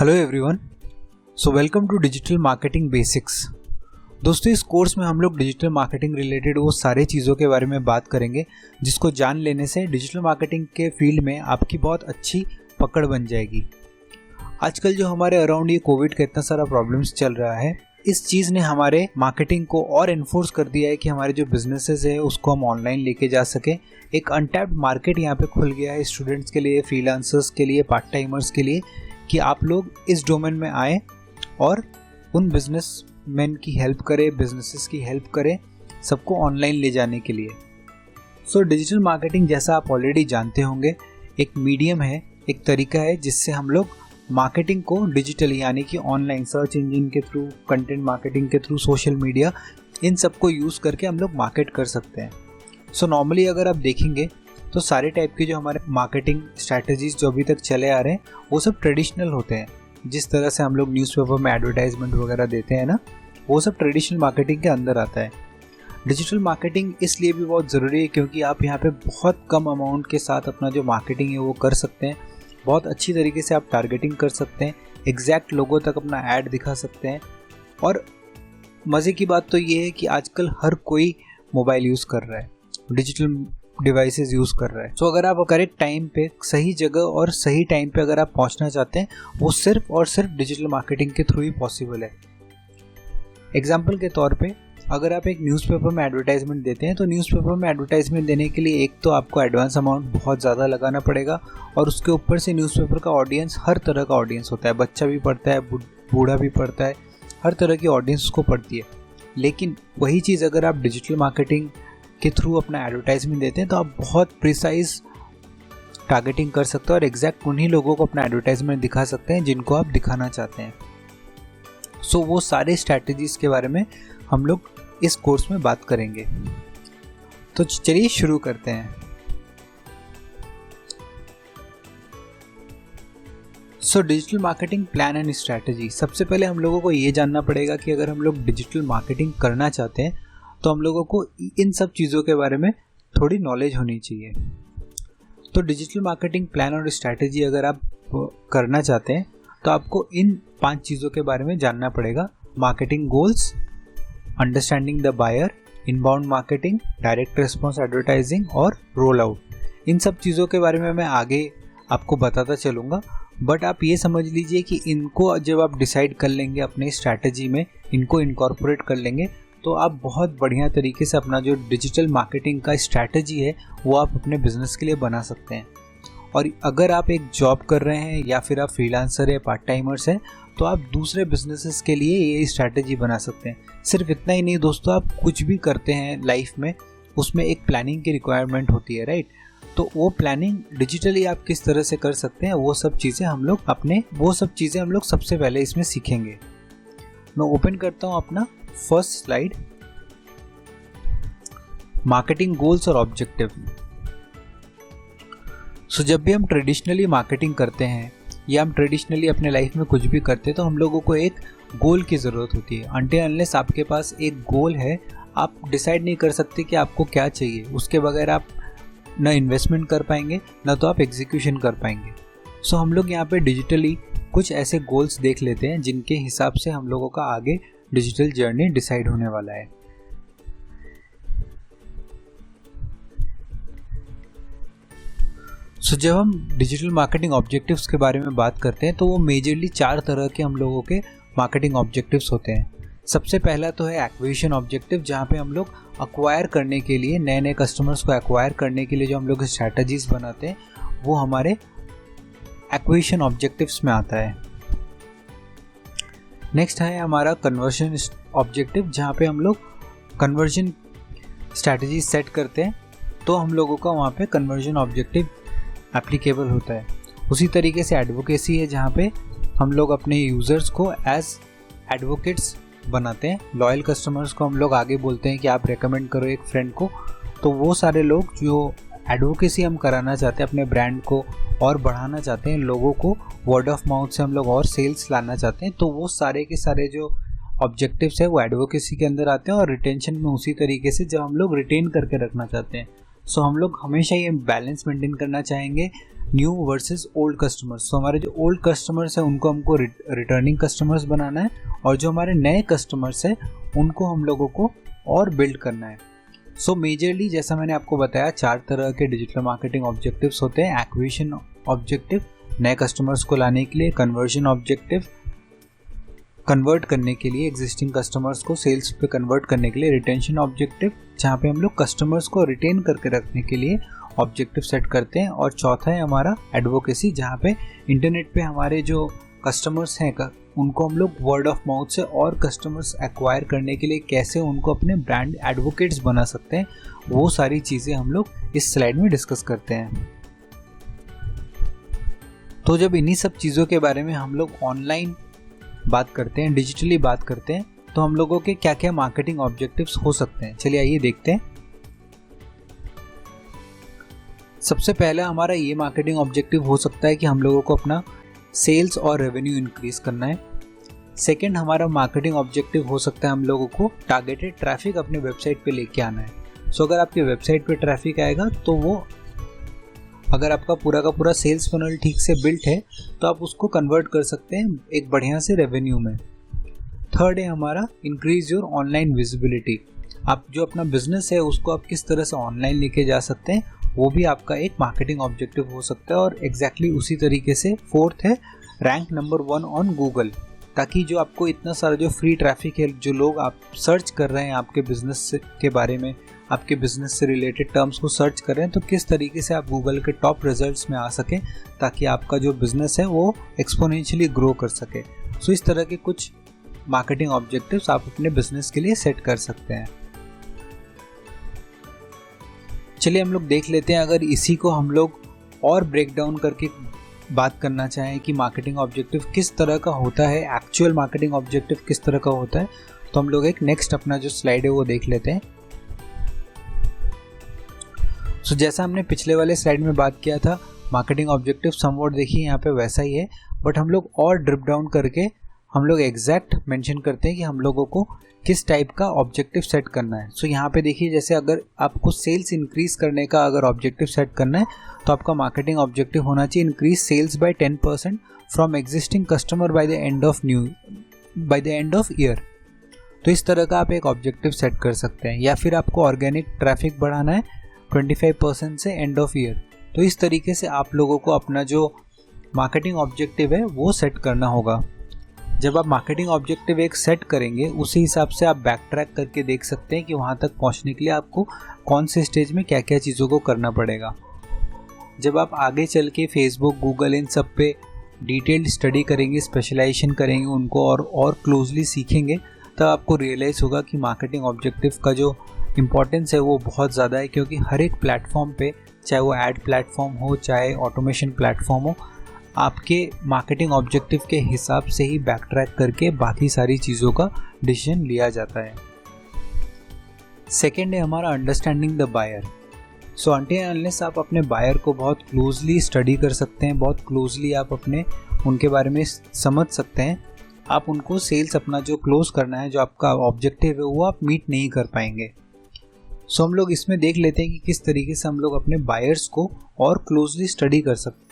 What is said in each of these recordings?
Hello everyone, so welcome to digital marketing basics. दोस्तों, इस course में हम लोग डिजिटल मार्केटिंग रिलेटेड वो सारे चीज़ों के बारे में बात करेंगे जिसको जान लेने से डिजिटल मार्केटिंग के फील्ड में आपकी बहुत अच्छी पकड़ बन जाएगी। आजकल जो हमारे अराउंड ये कोविड का इतना सारा प्रॉब्लम्स चल रहा है, इस चीज़ ने हमारे मार्केटिंग को और इन्फोर्स कर दिया है कि हमारे जो बिजनेसेस है उसको हम ऑनलाइन लेके जा सकें। एक अनटैप्ड मार्केट यहाँ पे खुल गया है स्टूडेंट्स के लिए, फ्रीलांसर्स के लिए, पार्ट टाइमर्स के लिए, कि आप लोग इस डोमेन में आए और उन बिजनेसमैन की हेल्प करें, बिजनेसेस की हेल्प करें, सबको ऑनलाइन ले जाने के लिए। सो डिजिटल मार्केटिंग, जैसा आप ऑलरेडी जानते होंगे, एक मीडियम है, एक तरीका है जिससे हम लोग मार्केटिंग को डिजिटल यानी कि ऑनलाइन सर्च इंजन के थ्रू, कंटेंट मार्केटिंग के थ्रू, सोशल मीडिया, इन सबको यूज़ करके हम लोग मार्केट कर सकते हैं। सो नॉर्मली अगर आप देखेंगे तो सारे टाइप के जो हमारे मार्केटिंग स्ट्रैटेजीज जो अभी तक चले आ रहे हैं वो सब ट्रेडिशनल होते हैं। जिस तरह से हम लोग न्यूज़पेपर में एडवर्टाइजमेंट वगैरह देते हैं ना, वो सब ट्रेडिशनल मार्केटिंग के अंदर आता है। डिजिटल मार्केटिंग इसलिए भी बहुत ज़रूरी है क्योंकि आप यहाँ पे बहुत कम अमाउंट के साथ अपना जो मार्केटिंग है वो कर सकते हैं। बहुत अच्छी तरीके से आप टारगेटिंग कर सकते हैं, एग्जैक्ट लोगों तक अपना ऐड दिखा सकते हैं। और मज़े की बात तो ये है कि आजकल हर कोई मोबाइल यूज़ कर रहा है, डिजिटल डिवाइसेस यूज़ कर रहा है। सो अगर आप करेक्ट टाइम पे, सही जगह और सही टाइम पे अगर आप पहुंचना चाहते हैं, वो सिर्फ और सिर्फ डिजिटल मार्केटिंग के थ्रू ही पॉसिबल है। एग्जाम्पल के तौर पे अगर आप एक न्यूज़पेपर में एडवर्टाइजमेंट देते हैं तो न्यूज़पेपर में एडवर्टाइजमेंट देने के लिए एक तो आपको एडवांस अमाउंट बहुत ज़्यादा लगाना पड़ेगा, और उसके ऊपर से न्यूज़पेपर का ऑडियंस हर तरह का ऑडियंस होता है, बच्चा भी पढ़ता है, बूढ़ा भी पढ़ता है, हर तरह की ऑडियंस उसको पढ़ती है। लेकिन वही चीज़ अगर आप डिजिटल मार्केटिंग के थ्रू अपना एडवर्टाइजमेंट देते हैं तो आप बहुत प्रिसाइज टारगेटिंग कर सकते हैं और एग्जैक्ट उन्हीं लोगों को अपना एडवर्टाइजमेंट दिखा सकते हैं जिनको आप दिखाना चाहते हैं। सो वो सारे स्ट्रैटेजीज के बारे में हम लोग इस कोर्स में बात करेंगे। तो चलिए शुरू करते हैं। So digital marketing plan and strategy. सबसे पहले हम लोगों को ये जानना पड़ेगा कि अगर हम लोग डिजिटल मार्केटिंग करना चाहते हैं तो हम लोगों को इन सब चीज़ों के बारे में थोड़ी नॉलेज होनी चाहिए। तो डिजिटल मार्केटिंग प्लान और स्ट्रैटेजी अगर आप करना चाहते हैं तो आपको इन 5 चीज़ों के बारे में जानना पड़ेगा। Marketing goals, understanding the buyer, inbound marketing, direct response advertising और रोल आउट। इन सब चीज़ों के बारे में मैं आगे आपको बताता चलूँगा, बट आप ये समझ लीजिए कि इनको जब आप डिसाइड कर लेंगे अपने स्ट्रैटेजी में, इनको इनकॉर्पोरेट कर लेंगे, तो आप बहुत बढ़िया तरीके से अपना जो डिजिटल मार्केटिंग का स्ट्रैटेजी है वो आप अपने बिजनेस के लिए बना सकते हैं। और अगर आप एक जॉब कर रहे हैं या फिर आप फ्रीलांसर है, पार्ट टाइमर्स हैं, तो आप दूसरे बिजनेसेस के लिए ये स्ट्रैटेजी बना सकते हैं। सिर्फ इतना ही नहीं दोस्तों, आप कुछ भी करते हैं लाइफ में, उसमें एक प्लानिंग की रिक्वायरमेंट होती है, राइट? तो वो प्लानिंग डिजिटली आप किस तरह से कर सकते हैं, वो सब चीज़ें हम लोग सबसे पहले इसमें सीखेंगे। मैं ओपन करता हूँ अपना फर्स्ट स्लाइड, मार्केटिंग गोल्स और ऑब्जेक्टिव। सो जब भी हम ट्रेडिशनली मार्केटिंग करते हैं या हम ट्रेडिशनली अपने लाइफ में कुछ भी करते हैं तो हम लोगों को एक गोल की ज़रूरत होती है। अनटिल अनलेस आपके पास एक गोल है, आप डिसाइड नहीं कर सकते कि आपको क्या चाहिए। उसके बगैर आप ना इन्वेस्टमेंट कर पाएंगे, ना तो आप एग्जीक्यूशन कर पाएंगे। सो हम लोग यहाँ पे डिजिटली कुछ ऐसे गोल्स देख लेते हैं जिनके हिसाब से हम लोगों का आगे डिजिटल जर्नी डिसाइड होने वाला है। सो जब हम डिजिटल मार्केटिंग ऑब्जेक्टिव्स के बारे में बात करते हैं तो वो मेजरली 4 तरह के हम लोगों के मार्केटिंग ऑब्जेक्टिव्स होते हैं। सबसे पहला तो है एक्विजिशन ऑब्जेक्टिव, जहाँ पे हम लोग अक्वायर करने के लिए, नए नए कस्टमर्स को एक्वायर करने के लिए जो हम लोग स्ट्रैटेजीज बनाते हैं वो हमारे एक्विजिशन ऑब्जेक्टिव्स में आता है। नेक्स्ट है हमारा कन्वर्जन ऑब्जेक्टिव, जहाँ पे हम लोग कन्वर्जन स्ट्रैटेजी सेट करते हैं तो हम लोगों का वहाँ पे कन्वर्जन ऑब्जेक्टिव एप्लीकेबल होता है। उसी तरीके से एडवोकेसी है, जहाँ पे हम लोग अपने यूज़र्स को एज एडवोकेट्स बनाते हैं। लॉयल कस्टमर्स को हम लोग आगे बोलते हैं कि आप रेकमेंड करो एक फ्रेंड को। तो वो सारे लोग जो एडवोकेसी हम कराना चाहते हैं, अपने ब्रांड को और बढ़ाना चाहते हैं, लोगों को वर्ड ऑफ माउथ से हम लोग और सेल्स लाना चाहते हैं, तो वो सारे के सारे जो ऑब्जेक्टिव्स है वो एडवोकेसी के अंदर आते हैं। और रिटेंशन में उसी तरीके से जब हम लोग रिटेन करके रखना चाहते हैं। सो हम लोग हमेशा ये बैलेंस मेंटेन करना चाहेंगे न्यू वर्सेस ओल्ड कस्टमर्स। सो हमारे जो ओल्ड कस्टमर्स हैं उनको हमको रिटर्निंग कस्टमर्स बनाना है, और जो हमारे नए कस्टमर्स हैं उनको हम लोगों को और बिल्ड करना है। सो मेजरली जैसा मैंने आपको बताया 4 तरह के डिजिटल मार्केटिंग ऑब्जेक्टिव्स होते हैं। एक्विजिशन ऑब्जेक्टिव, नए कस्टमर्स को लाने के लिए। कन्वर्जन ऑब्जेक्टिव, कन्वर्ट करने के लिए एग्जिस्टिंग कस्टमर्स को सेल्स पे कन्वर्ट करने के लिए। रिटेंशन ऑब्जेक्टिव, जहाँ पे हम लोग कस्टमर्स को रिटेन करके रखने के लिए ऑब्जेक्टिव सेट करते हैं। और चौथा है हमारा एडवोकेसी, जहाँ पे इंटरनेट पे हमारे जो कस्टमर्स हैं उनको हम लोग वर्ड ऑफ माउथ से और कस्टमर्स एक्वायर करने के लिए कैसे उनको अपने ब्रांड एडवोकेट्स बना सकते हैं, वो सारी चीज़ें हम लोग इस स्लाइड में डिस्कस करते हैं। तो जब इन्हीं सब चीज़ों के बारे में हम लोग ऑनलाइन बात करते हैं, डिजिटली बात करते हैं, तो हम लोगों के क्या क्या मार्केटिंग ऑब्जेक्टिव्स हो सकते हैं, चलिए आइए देखते हैं। सबसे पहला हमारा ये मार्केटिंग ऑब्जेक्टिव हो सकता है कि हम लोगों को अपना सेल्स और रेवेन्यू इंक्रीज करना है। सेकंड हमारा मार्केटिंग ऑब्जेक्टिव हो सकता है हम लोगों को टारगेटेड ट्रैफिक अपने वेबसाइट पे लेके आना है। सो अगर आपके वेबसाइट पे ट्रैफिक आएगा तो वो, अगर आपका पूरा का पूरा सेल्स फनल ठीक से बिल्ट है तो आप उसको कन्वर्ट कर सकते हैं एक बढ़िया से रेवेन्यू में। थर्ड है हमारा इंक्रीज योर ऑनलाइन विजिबिलिटी। आप जो अपना बिजनेस है उसको आप किस तरह से ऑनलाइन लेके जा सकते हैं, वो भी आपका एक मार्केटिंग ऑब्जेक्टिव हो सकता है। और एग्जैक्टली उसी तरीके से फोर्थ है रैंक नंबर 1 ऑन गूगल, ताकि जो आपको इतना सारा जो फ्री ट्रैफिक है, जो लोग आप सर्च कर रहे हैं आपके बिजनेस के बारे में, आपके बिजनेस से रिलेटेड टर्म्स को सर्च कर रहे हैं, तो किस तरीके से आप गूगल के टॉप रिजल्ट्स में आ सकें ताकि आपका जो बिजनेस है वो एक्सपोनेंशियली ग्रो कर सके। सो इस तरह के कुछ मार्केटिंग ऑब्जेक्टिव्स आप अपने बिजनेस के लिए सेट कर सकते हैं। चलिए हम लोग देख लेते हैं, अगर इसी को हम लोग और ब्रेक डाउन करके बात करना चाहें कि मार्केटिंग ऑब्जेक्टिव किस तरह का होता है, एक्चुअल मार्केटिंग ऑब्जेक्टिव किस तरह का होता है, तो हम लोग एक नेक्स्ट अपना जो स्लाइड है वो देख लेते हैं। सो जैसा हमने पिछले वाले स्लाइड में बात किया था, मार्केटिंग ऑब्जेक्टिव समवॉट देखिए यहाँ पे वैसा ही है, बट हम लोग और ड्रिप डाउन करके हम लोग एग्जैक्ट मेंशन करते हैं कि हम लोगों को किस टाइप का ऑब्जेक्टिव सेट करना है। सो यहाँ पे देखिए, जैसे अगर आपको सेल्स इंक्रीज करने का अगर ऑब्जेक्टिव सेट करना है तो आपका मार्केटिंग ऑब्जेक्टिव होना चाहिए increase sales by 10% from existing customer by the end of year. तो इस तरह का आप एक ऑब्जेक्टिव सेट कर सकते हैं। या फिर आपको ऑर्गेनिक ट्रैफिक बढ़ाना है 25% से एंड ऑफ ईयर। तो इस तरीके से आप लोगों को अपना जो मार्केटिंग ऑब्जेक्टिव है वो सेट करना होगा। जब आप मार्केटिंग ऑब्जेक्टिव एक सेट करेंगे, उसी हिसाब से आप बैक ट्रैक करके देख सकते हैं कि वहाँ तक पहुँचने के लिए आपको कौन से स्टेज में क्या क्या चीज़ों को करना पड़ेगा। जब आप आगे चल के फेसबुक, गूगल, इन सब पे डिटेल्ड स्टडी करेंगे, स्पेशलाइजेशन करेंगे उनको और क्लोजली सीखेंगे, तब आपको रियलाइज़ होगा कि मार्केटिंग ऑब्जेक्टिव का जो इम्पोर्टेंस है वो बहुत ज़्यादा है। क्योंकि हर एक प्लेटफॉर्म पे, चाहे वो ऐड प्लेटफॉर्म हो चाहे ऑटोमेशन प्लेटफॉर्म हो, आपके मार्केटिंग ऑब्जेक्टिव के हिसाब से ही बैक ट्रैक करके बाकी सारी चीज़ों का डिसीजन लिया जाता है। सेकेंड है हमारा understanding the buyer. So until unless आप अपने बायर को बहुत क्लोजली स्टडी कर सकते हैं, बहुत क्लोजली आप उनके बारे में समझ सकते हैं, आप उनको सेल्स अपना जो क्लोज करना है, जो आपका ऑब्जेक्टिव है, वो आप मीट नहीं कर पाएंगे। सो हम लोग इसमें देख लेते हैं कि किस तरीके से हम लोग अपने बायर्स को और क्लोजली स्टडी कर सकते हैं।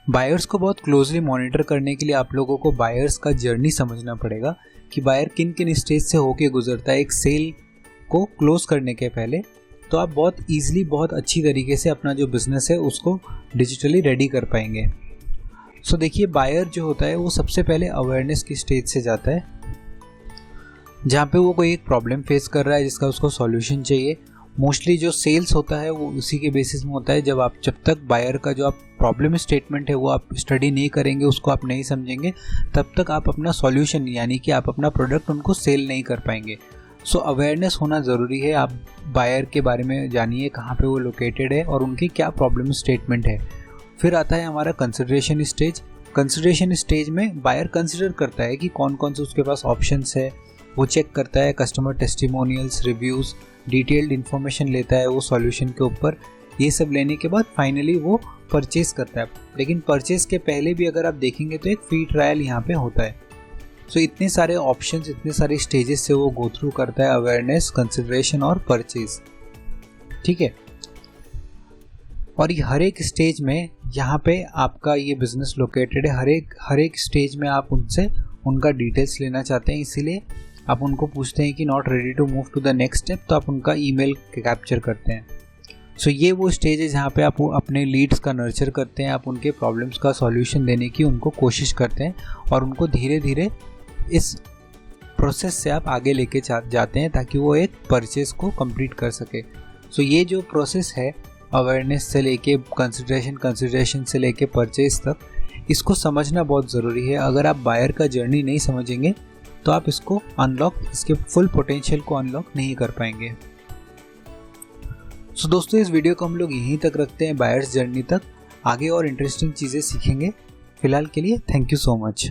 बायर्स को बहुत क्लोजली मॉनिटर करने के लिए आप लोगों को बायर्स का जर्नी समझना पड़ेगा कि बायर किन किन स्टेज से होके गुजरता है एक सेल को क्लोज करने के पहले। तो आप बहुत ईजिली, बहुत अच्छी तरीके से अपना जो बिजनेस है उसको डिजिटली रेडी कर पाएंगे। सो देखिए, बायर जो होता है वो सबसे पहले अवेयरनेस की स्टेज से जाता है, जहाँ पे वो कोई एक प्रॉब्लम फेस कर रहा है जिसका उसको सॉल्यूशन चाहिए। मोस्टली जो सेल्स होता है वो उसी के बेसिस में होता है। जब तक बायर का जो आप प्रॉब्लम स्टेटमेंट है वो आप स्टडी नहीं करेंगे, उसको आप नहीं समझेंगे, तब तक आप अपना सॉल्यूशन यानी कि आप अपना प्रोडक्ट उनको सेल नहीं कर पाएंगे। सो अवेयरनेस होना ज़रूरी है। आप बायर के बारे में जानिए, कहाँ पे वो लोकेटेड है और उनकी क्या प्रॉब्लम स्टेटमेंट है। फिर आता है हमारा कंसिडरेशन स्टेज। कंसिडरेशन स्टेज में बायर कंसिडर करता है कि कौन कौन से उसके पास ऑप्शंस है, वो चेक करता है customer testimonials, reviews, detailed information लेता है वो सॉल्यूशन के ऊपर। ये सब लेने के बाद फाइनली वो परचेज़ करता है। लेकिन परचेज़ के पहले भी अगर आप देखेंगे तो एक फ्री ट्रायल यहाँ पे होता है। सो इतने सारे ऑप्शंस, इतने सारे स्टेजेस से वो गो थ्रू करता है, अवेयरनेस, कंसिडरेशन और परचेज़। ठीक है, और ये हर एक स्टेज में यहाँ पे आपका ये बिज़नेस लोकेटेड है, हर एक स्टेज में आप उनसे उनका डिटेल्स लेना चाहते हैं, इसीलिए आप उनको पूछते हैं कि not ready to move to the next step, तो आप उनका ईमेल कैप्चर करते हैं। सो ये वो स्टेज है जहाँ पे आप अपने लीड्स का नर्चर करते हैं, आप उनके प्रॉब्लम्स का सॉल्यूशन देने की उनको कोशिश करते हैं और उनको धीरे धीरे इस प्रोसेस से आप आगे लेके जाते हैं ताकि वो एक परचेस को कंप्लीट कर सके। सो ये जो प्रोसेस है अवेयरनेस से लेके कंसिडरेशन से लेके परचेस तक, इसको समझना बहुत ज़रूरी है। अगर आप बायर का जर्नी नहीं समझेंगे तो आप इसके फुल पोटेंशियल को अनलॉक नहीं कर पाएंगे। सो दोस्तों, इस वीडियो को हम लोग यहीं तक रखते हैं, बायर्स जर्नी तक। आगे और इंटरेस्टिंग चीज़ें सीखेंगे। फिलहाल के लिए थैंक यू सो मच।